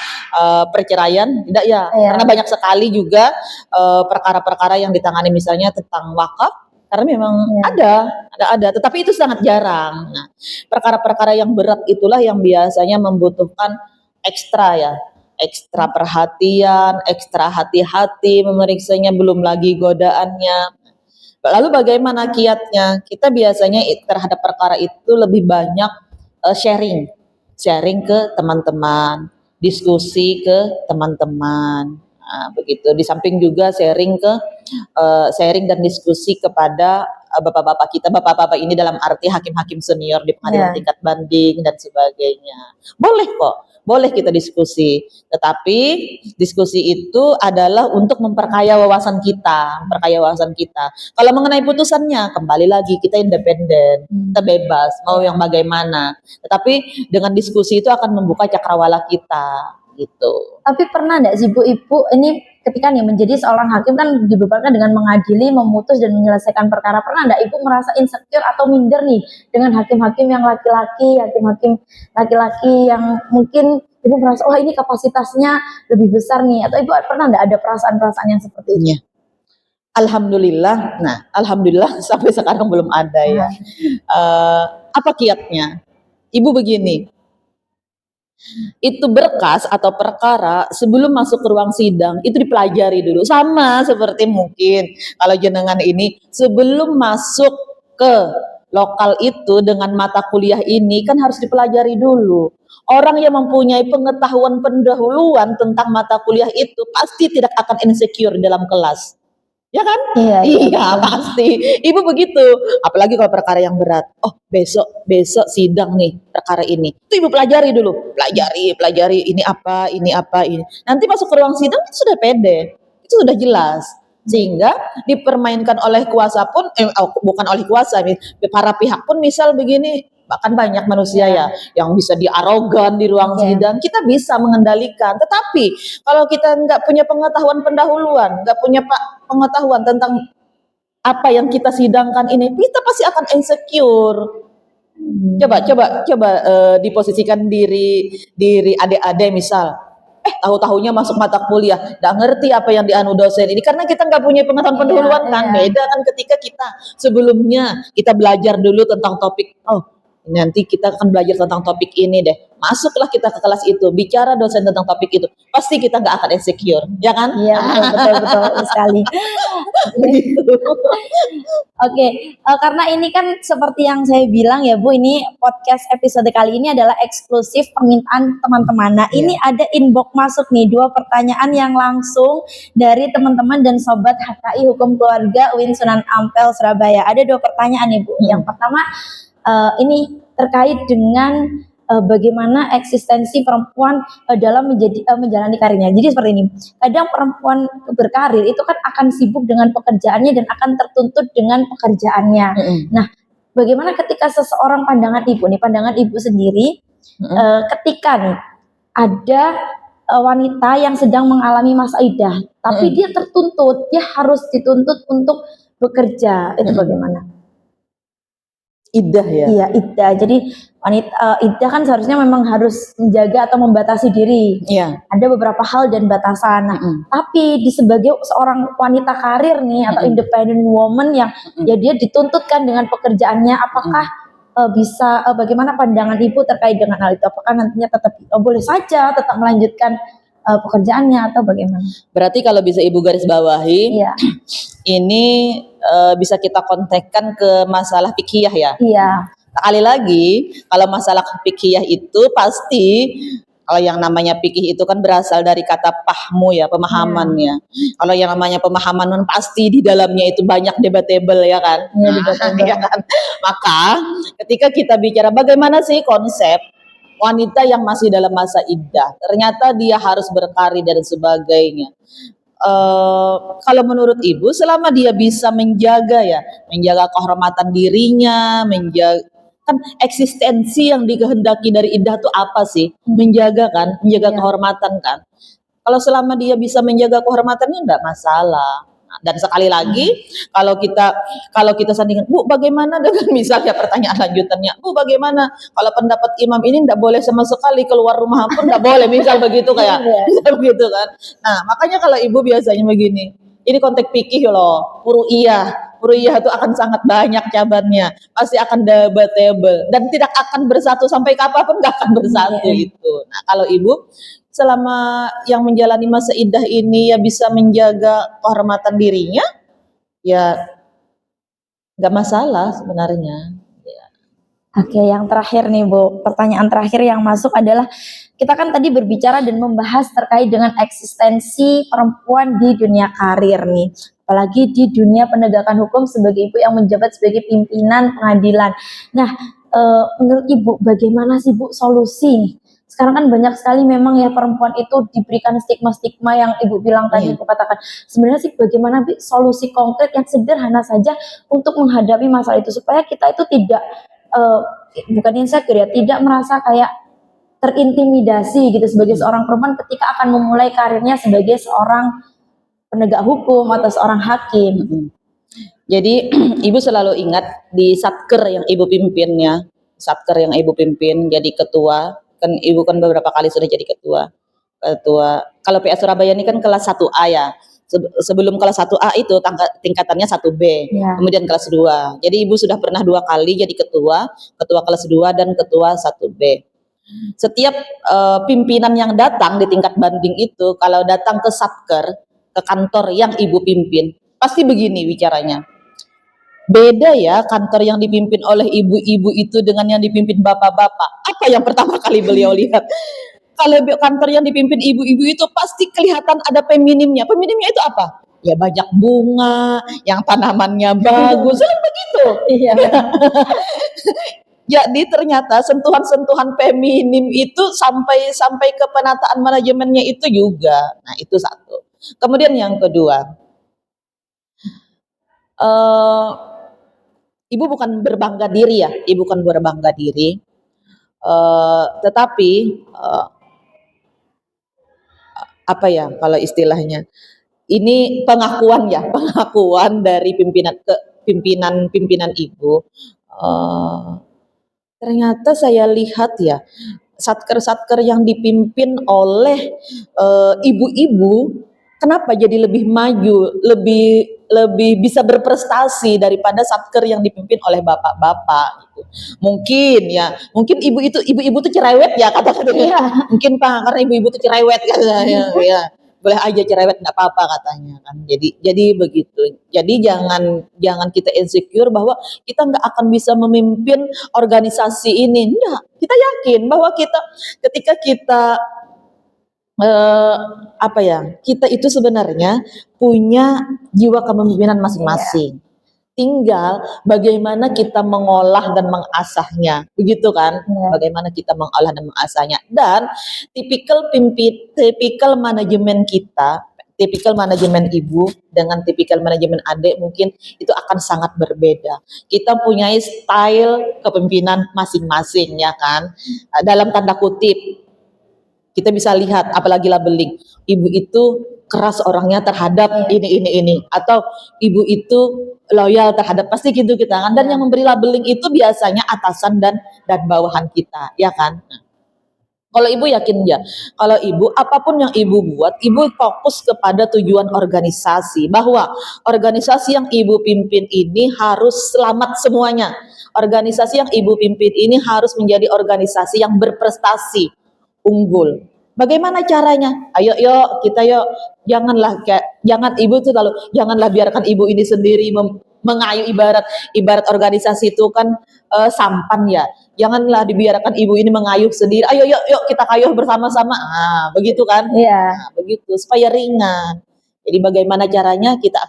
B: perceraian, tidak ya? Karena banyak sekali juga perkara-perkara yang ditangani misalnya tentang wakaf, karena memang ada, tetapi itu sangat jarang. Nah, perkara-perkara yang berat itulah yang biasanya membutuhkan ekstra perhatian, ekstra hati-hati memeriksanya, belum lagi godaannya. Lalu bagaimana kiatnya? Kita biasanya terhadap perkara itu lebih banyak sharing ke teman-teman, diskusi ke teman-teman. Nah, begitu. Di samping juga sharing dan diskusi kepada bapak-bapak kita. Bapak-bapak ini dalam arti hakim-hakim senior di pengadilan tingkat banding dan sebagainya. Boleh kok. Boleh kita diskusi, tetapi diskusi itu adalah untuk memperkaya wawasan kita, Kalau mengenai putusannya, kembali lagi kita independen, kita bebas, mau yang bagaimana. Tetapi dengan diskusi itu akan membuka cakrawala kita, gitu.
A: Tapi pernah enggak sih Bu, Ibu ini ketika nih menjadi seorang hakim kan dibebankan dengan mengadili, memutus dan menyelesaikan perkara. Pernah enggak Ibu merasa insecure atau minder nih dengan hakim-hakim yang laki-laki, yang mungkin Ibu merasa, oh ini kapasitasnya lebih besar nih, atau Ibu pernah enggak ada perasaan-perasaan yang seperti itu?
B: Alhamdulillah, alhamdulillah sampai sekarang belum ada ya. Apa kiatnya? Ibu begini, itu berkas atau perkara sebelum masuk ke ruang sidang itu dipelajari dulu, sama seperti mungkin kalau jenengan ini sebelum masuk ke lokal itu dengan mata kuliah ini kan harus dipelajari dulu. Orang yang mempunyai pengetahuan pendahuluan tentang mata kuliah itu pasti tidak akan insecure dalam kelas. Ya kan? Iya pasti. Ibu begitu. Apalagi kalau perkara yang berat. Oh besok sidang nih perkara ini. Itu ibu pelajari dulu. Pelajari ini apa. Nanti masuk ke ruang sidang itu sudah pede. Itu sudah jelas. Sehingga dipermainkan oleh kuasa pun, bukan oleh kuasa, para pihak pun misal begini, bahkan banyak manusia ya yang bisa diarogan di ruang sidang, kita bisa mengendalikan. Tetapi kalau kita nggak punya pengetahuan pendahuluan, nggak punya pengetahuan tentang apa yang kita sidangkan ini, kita pasti akan insecure. Coba diposisikan diri adik-adik misal, tahu-tahunya masuk mata kuliah, nggak ngerti apa yang dianu dosen ini, karena kita nggak punya pengetahuan pendahuluan kan. Beda kan ketika kita sebelumnya kita belajar dulu tentang topik, nanti kita akan belajar tentang topik ini deh. Masuklah kita ke kelas itu, bicara dosen tentang topik itu. Pasti kita nggak akan insecure, ya kan?
A: Iya, betul sekali. Oke, karena ini kan seperti yang saya bilang ya Bu, ini podcast episode kali ini adalah eksklusif permintaan teman-teman. Nah, ini ada inbox masuk nih, 2 pertanyaan yang langsung dari teman-teman dan sobat HKI Hukum Keluarga UIN Sunan Ampel Surabaya. Ada 2 pertanyaan nih Bu. Yang pertama, ini terkait dengan bagaimana eksistensi perempuan dalam menjalani karirnya. Jadi seperti ini, kadang perempuan berkarir itu kan akan sibuk dengan pekerjaannya dan akan tertuntut dengan pekerjaannya. Nah, bagaimana ketika seseorang pandangan Ibu sendiri, ketika nih ada wanita yang sedang mengalami masa idah, tapi dia harus dituntut untuk bekerja, itu bagaimana?
B: Iddah ya?
A: Iya, iddah. Jadi wanita iddah kan seharusnya memang harus menjaga atau membatasi diri. Ada beberapa hal dan batasan. Nah, tapi sebagai seorang wanita karir nih atau independent woman yang ya dia dituntutkan dengan pekerjaannya, apakah bisa bagaimana pandangan Ibu terkait dengan hal itu? Apakah nantinya tetap boleh saja tetap melanjutkan pekerjaannya atau bagaimana?
B: Berarti kalau bisa Ibu garis bawahi, ini bisa kita kontekkan ke masalah fikih ya.
A: Iya.
B: Sekali lagi, kalau masalah fikih itu pasti Kalau yang namanya fikih itu kan berasal dari kata pahmu ya, pemahaman ya. Kalau yang namanya pemahaman kan pasti di dalamnya itu banyak debatable ya kan.
A: Ya, debatable.
B: Ya kan? Maka ketika kita bicara bagaimana sih konsep wanita yang masih dalam masa iddah, ternyata dia harus berkarir dan sebagainya. Kalau menurut ibu, selama dia bisa menjaga kehormatan dirinya, menjaga kan eksistensi yang dikehendaki dari iddah itu apa sih? Menjaga kan, menjaga kehormatan kan. Kalau selama dia bisa menjaga kehormatannya enggak masalah. Nah, dan sekali lagi kalau kita sandingkan, Bu, bagaimana dengan misalnya pertanyaan lanjutannya, Bu, bagaimana kalau pendapat imam ini enggak boleh sama sekali keluar rumah pun enggak boleh, misal begitu kayak misal begitu kan. Nah, makanya kalau ibu biasanya begini, ini konteks fikih loh, Furu'iyah itu akan sangat banyak cabangnya, pasti akan debatable dan tidak akan bersatu sampai kapanpun nggak akan bersatu itu. Nah, kalau ibu selama yang menjalani masa iddah ini ya bisa menjaga kehormatan dirinya, ya nggak masalah sebenarnya.
A: Oke, yang terakhir nih Bu, pertanyaan terakhir yang masuk adalah kita kan tadi berbicara dan membahas terkait dengan eksistensi perempuan di dunia karir nih, apalagi di dunia penegakan hukum sebagai ibu yang menjabat sebagai pimpinan pengadilan. Nah, menurut Ibu bagaimana sih Bu solusi nih? Sekarang kan banyak sekali memang ya perempuan itu diberikan stigma-stigma yang Ibu bilang tadi, Ibu katakan. Sebenarnya sih bagaimana solusi konkret yang sederhana saja untuk menghadapi masalah itu supaya kita itu tidak bukan insecure ya, tidak merasa kayak terintimidasi gitu sebagai seorang perempuan ketika akan memulai karirnya sebagai seorang penegak hukum atau seorang hakim.
B: Jadi ibu selalu ingat di satker yang ibu pimpin ya, satker yang ibu pimpin jadi ketua, kan ibu kan beberapa kali sudah jadi ketua. Kalau PA Surabaya ini kan kelas 1A ya. Sebelum kelas 1A itu tingkatannya 1B, kemudian kelas 2. Jadi ibu sudah pernah 2 kali jadi ketua kelas 2 dan ketua 1B. Setiap pimpinan yang datang di tingkat banding itu, kalau datang ke satker, ke kantor yang ibu pimpin, pasti begini bicaranya. Beda ya kantor yang dipimpin oleh ibu-ibu itu dengan yang dipimpin bapak-bapak. Apa yang pertama kali beliau lihat? Kalau kantor yang dipimpin ibu-ibu itu pasti kelihatan ada peminimnya. Peminimnya itu apa? Ya banyak bunga, yang tanamannya bagus, kan begitu.
A: Iya.
B: Jadi ternyata sentuhan-sentuhan feminim itu sampai ke penataan manajemennya itu juga. Nah, itu satu. Kemudian yang kedua, ibu bukan berbangga diri ya, ibu bukan berbangga diri, tetapi apa ya kalau istilahnya, ini pengakuan ya, pengakuan dari pimpinan ibu. Ternyata saya lihat ya, satker-satker yang dipimpin oleh ibu-ibu, kenapa jadi lebih maju, lebih bisa berprestasi daripada satker yang dipimpin oleh bapak-bapak gitu. Mungkin ibu-ibu tuh cerewet ya kata-katanya. Mungkin Pak, karena ibu-ibu tuh cerewet katanya ya. Boleh aja cerewet nggak apa-apa katanya kan. Jadi begitu. Jadi jangan kita insecure bahwa kita nggak akan bisa memimpin organisasi ini. Enggak, kita yakin bahwa ketika kita kita itu sebenarnya punya jiwa kepemimpinan masing-masing. Tinggal bagaimana kita mengolah dan mengasahnya, begitu kan? Bagaimana kita mengolah dan mengasahnya. Dan tipikal manajemen kita, tipikal manajemen ibu dengan tipikal manajemen adik mungkin itu akan sangat berbeda. Kita punya style kepemimpinan masing-masing ya kan? Dalam tanda kutip, kita bisa lihat apalagi labeling. Ibu itu keras orangnya terhadap ini atau ibu itu loyal terhadap pasti gitu kita kan, dan yang memberi labeling itu biasanya atasan dan bawahan kita ya kan. Kalau ibu yakin ya, kalau ibu apapun yang ibu buat, ibu fokus kepada tujuan organisasi, bahwa organisasi yang ibu pimpin ini harus selamat semuanya. Organisasi yang ibu pimpin ini harus menjadi organisasi yang berprestasi, unggul. Bagaimana caranya? Ayo kita jangan ibu tuh janganlah biarkan ibu ini sendiri mengayu, ibarat organisasi itu kan sampan ya. janganlah dibiarkan ibu ini mengayuh sendiri. Ayo yuk yuk kita kayuh bersama-sama. Begitu kan?
A: Iya.
B: Begitu supaya ringan. Jadi bagaimana caranya kita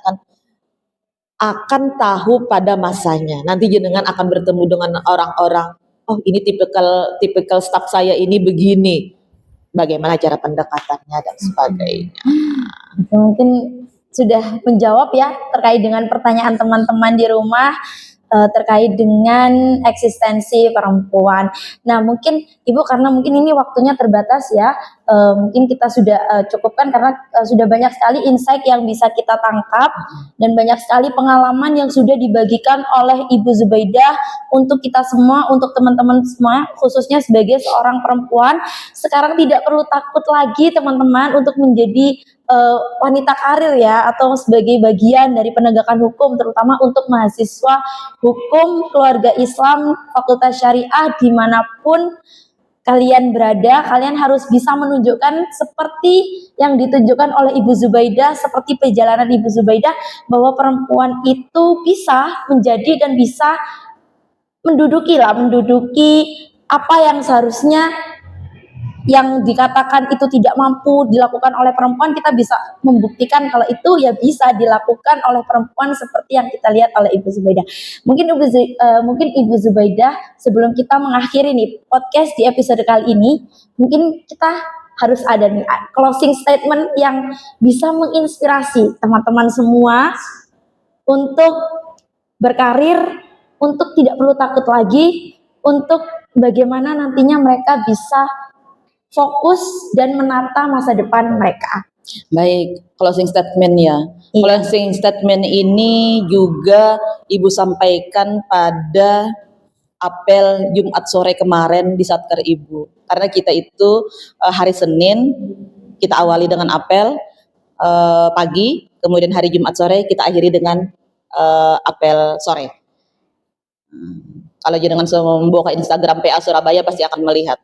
B: akan tahu pada masanya. Nanti jenengan akan bertemu dengan orang-orang. Oh, ini tipikal staf saya ini begini. Bagaimana cara pendekatannya dan sebagainya.
A: Mungkin sudah menjawab ya terkait dengan pertanyaan teman-teman di rumah terkait dengan eksistensi perempuan. Nah, mungkin Ibu karena mungkin ini waktunya terbatas ya, mungkin kita sudah cukupkan karena sudah banyak sekali insight yang bisa kita tangkap dan banyak sekali pengalaman yang sudah dibagikan oleh Ibu Zubaidah untuk kita semua, untuk teman-teman semua, khususnya sebagai seorang perempuan. Sekarang tidak perlu takut lagi teman-teman untuk menjadi wanita karir ya, atau sebagai bagian dari penegakan hukum, terutama untuk mahasiswa hukum keluarga Islam Fakultas Syariah dimanapun kalian berada. Kalian harus bisa menunjukkan seperti yang ditunjukkan oleh Ibu Zubaidah, seperti perjalanan Ibu Zubaidah, bahwa perempuan itu bisa menjadi dan bisa menduduki apa yang seharusnya yang dikatakan itu tidak mampu dilakukan oleh perempuan, kita bisa membuktikan kalau itu ya bisa dilakukan oleh perempuan seperti yang kita lihat oleh Ibu Zubaidah. Mungkin Ibu Zubaidah, sebelum kita mengakhiri nih podcast di episode kali ini, mungkin kita harus ada nih closing statement yang bisa menginspirasi teman-teman semua untuk berkarir, untuk tidak perlu takut lagi, untuk bagaimana nantinya mereka bisa fokus dan menata masa depan mereka.
B: Baik, closing statement ya.
A: Iya.
B: Closing statement ini juga Ibu sampaikan pada apel Jumat sore kemarin di Satker Ibu. Karena kita itu hari Senin kita awali dengan apel pagi, kemudian hari Jumat sore kita akhiri dengan apel sore. Kalau jenengan membuka Instagram PA Surabaya pasti akan melihat.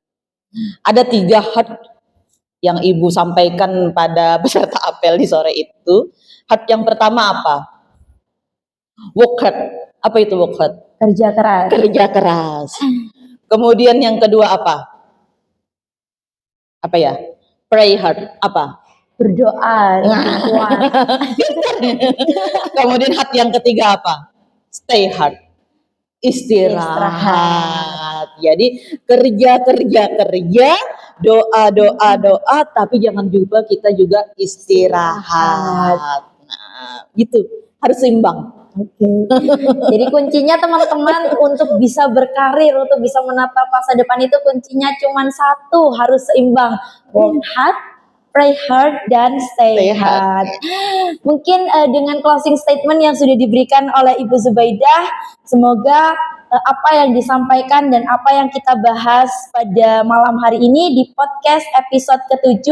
B: Ada 3 heart yang Ibu sampaikan pada peserta apel di sore itu. Heart yang pertama apa? Work hard. Apa itu work hard?
A: Kerja keras.
B: Kerja keras. Kemudian yang kedua apa? Apa ya? Pray hard. Apa?
A: Berdoa.
B: Kemudian heart yang ketiga apa? Stay hard. Istirahat. Jadi kerja, doa, tapi jangan lupa kita juga istirahat. Nah, gitu. Harus seimbang.
A: Oke. Jadi kuncinya teman-teman untuk bisa berkarir, untuk bisa menata masa depan itu kuncinya cuma satu, harus seimbang. Work hard, pray hard, dan stay hard. Mungkin dengan closing statement yang sudah diberikan oleh Ibu Zubaidah, semoga apa yang disampaikan dan apa yang kita bahas pada malam hari ini di podcast episode ke-7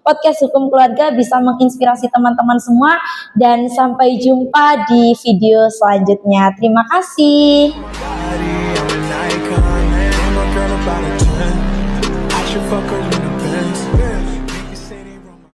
A: Podcast Hukum Keluarga bisa menginspirasi teman-teman semua, dan sampai jumpa di video selanjutnya. Terima kasih.